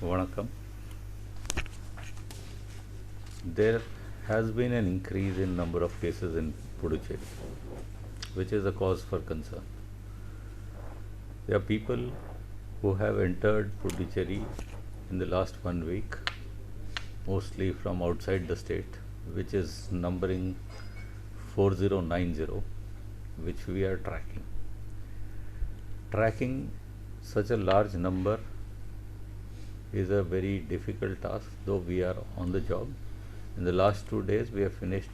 Vanakkam. There has been an increase in number of cases in Puducherry, which is a cause for concern. There are people who have entered Puducherry in the last 1 week, mostly from outside the state, which is numbering 4090, which we are tracking. Tracking such a large number is a very difficult task, though we are on the job. In the last 2 days, we have finished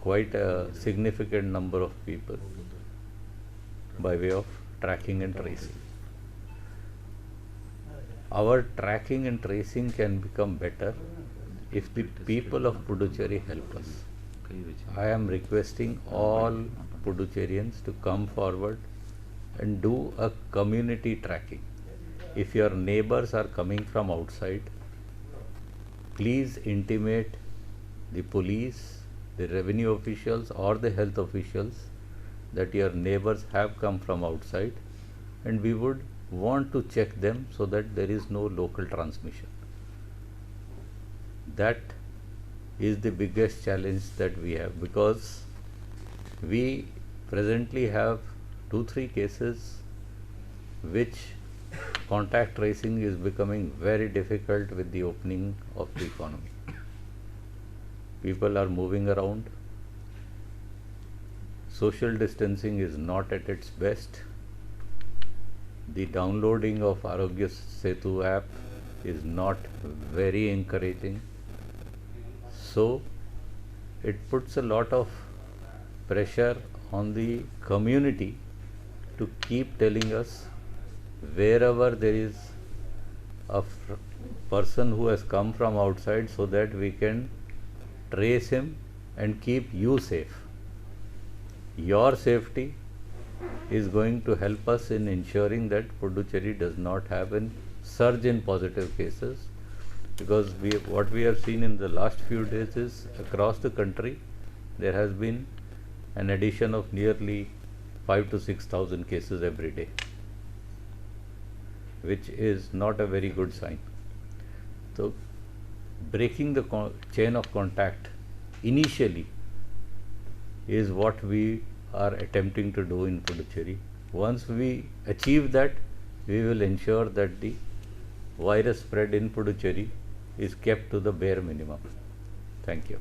quite a significant number of people by way of tracking and tracing. Our tracking and tracing can become better if the people of Puducherry help us. I am requesting all Puducherrians to come forward and do a community tracking. If your neighbors are coming from outside, please intimate the police, the revenue officials or the health officials that your neighbors have come from outside, and we would want to check them so that there is no local transmission. That is the biggest challenge that we have, because we presently have 2-3 cases which contact tracing is becoming very difficult with the opening of the economy. People are moving around. Social distancing is not at its best. The downloading of Arogya Setu app is not very encouraging. So it puts a lot of pressure on the community to keep telling us wherever there is a person who has come from outside, so that we can trace him and keep you safe. Your safety is going to help us in ensuring that Puducherry does not have a surge in positive cases, because what we have seen in the last few days is across the country there has been an addition of nearly 5,000 to 6,000 cases every day, which is not a very good sign. So breaking the chain of contact initially is what we are attempting to do in Puducherry. Once we achieve that, we will ensure that the virus spread in Puducherry is kept to the bare minimum. Thank you.